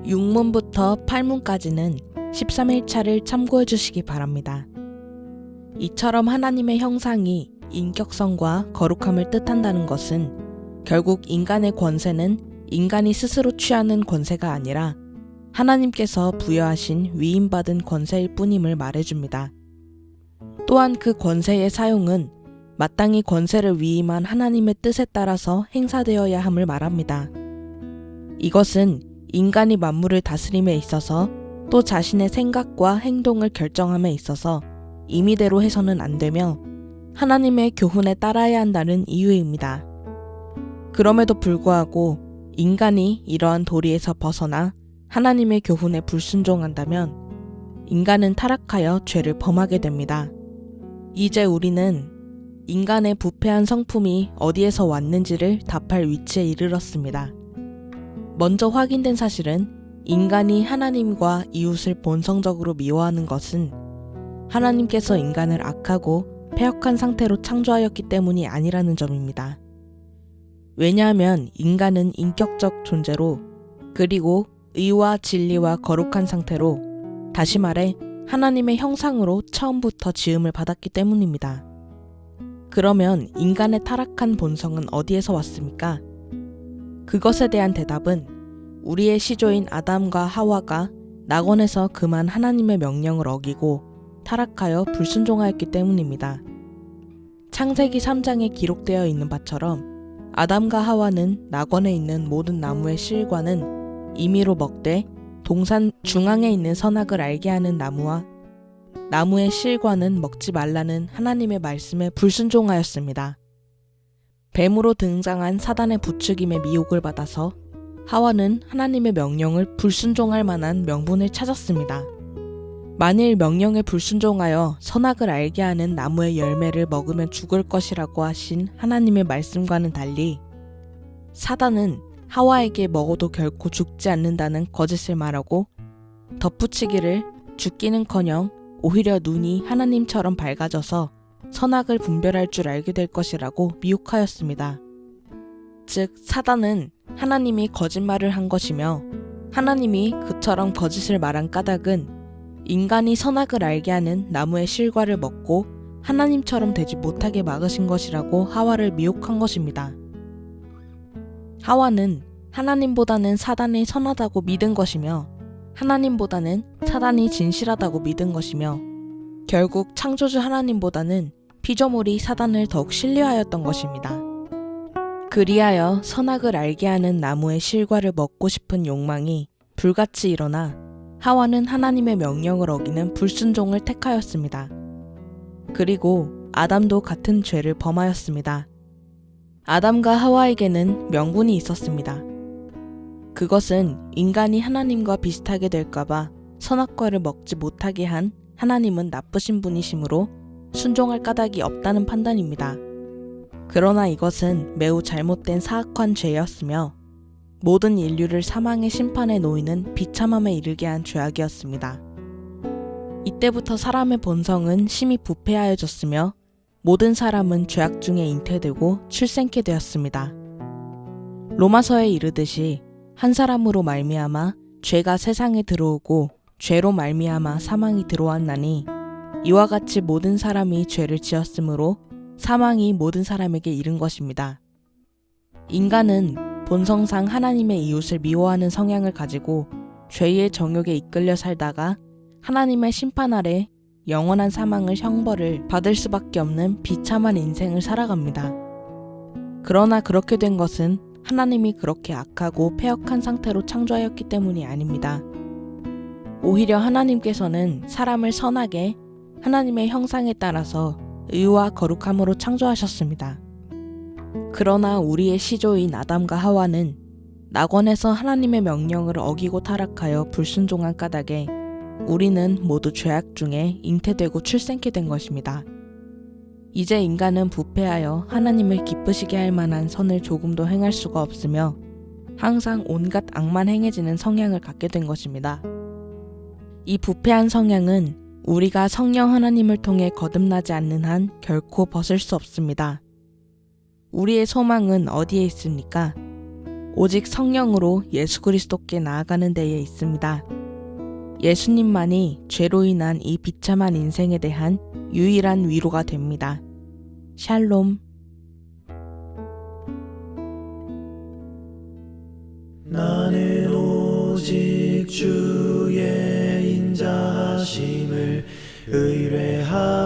6문부터 8문까지는 13일차를 참고해 주시기 바랍니다. 이처럼 하나님의 형상이 인격성과 거룩함을 뜻한다는 것은 결국 인간의 권세는 인간이 스스로 취하는 권세가 아니라 하나님께서 부여하신 위임받은 권세일 뿐임을 말해줍니다. 또한 그 권세의 사용은 마땅히 권세를 위임한 하나님의 뜻에 따라서 행사되어야 함을 말합니다. 이것은 인간이 만물을 다스림에 있어서 또 자신의 생각과 행동을 결정함에 있어서 임의대로 해서는 안 되며 하나님의 교훈에 따라야 한다는 이유입니다. 그럼에도 불구하고 인간이 이러한 도리에서 벗어나 하나님의 교훈에 불순종한다면 인간은 타락하여 죄를 범하게 됩니다. 이제 우리는 인간의 부패한 성품이 어디에서 왔는지를 답할 위치에 이르렀습니다. 먼저 확인된 사실은 인간이 하나님과 이웃을 본성적으로 미워하는 것은 하나님께서 인간을 악하고 패역한 상태로 창조하였기 때문이 아니라는 점입니다. 왜냐하면 인간은 인격적 존재로 그리고 의와 진리와 거룩한 상태로 다시 말해 하나님의 형상으로 처음부터 지음을 받았기 때문입니다. 그러면 인간의 타락한 본성은 어디에서 왔습니까? 그것에 대한 대답은 우리의 시조인 아담과 하와가 낙원에서 그만 하나님의 명령을 어기고 타락하여 불순종하였기 때문입니다. 창세기 3장에 기록되어 있는 바처럼 아담과 하와는 낙원에 있는 모든 나무의 실과는 임의로 먹되 동산 중앙에 있는 선악을 알게 하는 나무와 나무의 실과는 먹지 말라는 하나님의 말씀에 불순종하였습니다. 뱀으로 등장한 사단의 부추김에 미혹을 받아서 하와는 하나님의 명령을 불순종할 만한 명분을 찾았습니다. 만일 명령에 불순종하여 선악을 알게 하는 나무의 열매를 먹으면 죽을 것이라고 하신 하나님의 말씀과는 달리 사단은 하와에게 먹어도 결코 죽지 않는다는 거짓을 말하고 덧붙이기를 죽기는커녕 오히려 눈이 하나님처럼 밝아져서 선악을 분별할 줄 알게 될 것이라고 미혹하였습니다. 즉 사단은 하나님이 거짓말을 한 것이며 하나님이 그처럼 거짓을 말한 까닭은 인간이 선악을 알게 하는 나무의 실과를 먹고 하나님처럼 되지 못하게 막으신 것이라고 하와를 미혹한 것입니다. 하와는 하나님보다는 사단이 선하다고 믿은 것이며 하나님보다는 사단이 진실하다고 믿은 것이며 결국 창조주 하나님보다는 피조물이 사단을 더욱 신뢰하였던 것입니다. 그리하여 선악을 알게 하는 나무의 실과를 먹고 싶은 욕망이 불같이 일어나 하와는 하나님의 명령을 어기는 불순종을 택하였습니다. 그리고 아담도 같은 죄를 범하였습니다. 아담과 하와에게는 명분이 있었습니다. 그것은 인간이 하나님과 비슷하게 될까봐 선악과를 먹지 못하게 한 하나님은 나쁘신 분이시므로 순종할 까닭이 없다는 판단입니다. 그러나 이것은 매우 잘못된 사악한 죄였으며 모든 인류를 사망의 심판에 놓이는 비참함에 이르게 한 죄악이었습니다. 이때부터 사람의 본성은 심히 부패하여졌으며 모든 사람은 죄악 중에 잉태되고 출생케 되었습니다. 로마서에 이르듯이 한 사람으로 말미암아 죄가 세상에 들어오고 죄로 말미암아 사망이 들어왔나니 이와 같이 모든 사람이 죄를 지었으므로 사망이 모든 사람에게 이른 것입니다. 인간은 본성상 하나님의 이웃을 미워하는 성향을 가지고 죄의 정욕에 이끌려 살다가 하나님의 심판 아래 영원한 사망을 형벌을 받을 수밖에 없는 비참한 인생을 살아갑니다. 그러나 그렇게 된 것은 하나님이 그렇게 악하고 패역한 상태로 창조하였기 때문이 아닙니다. 오히려 하나님께서는 사람을 선하게 하나님의 형상에 따라서 의와 거룩함으로 창조하셨습니다. 그러나 우리의 시조인 아담과 하와는 낙원에서 하나님의 명령을 어기고 타락하여 불순종한 까닭에 우리는 모두 죄악 중에 잉태되고 출생케 된 것입니다. 이제 인간은 부패하여 하나님을 기쁘시게 할 만한 선을 조금도 행할 수가 없으며 항상 온갖 악만 행해지는 성향을 갖게 된 것입니다. 이 부패한 성향은 우리가 성령 하나님을 통해 거듭나지 않는 한 결코 벗을 수 없습니다. 우리의 소망은 어디에 있습니까? 오직 성령으로 예수 그리스도께 나아가는 데에 있습니다. 예수님만이 죄로 인한 이 비참한 인생에 대한 유일한 위로가 됩니다. 샬롬. 나는 오직 주의 인자하심을 의뢰하여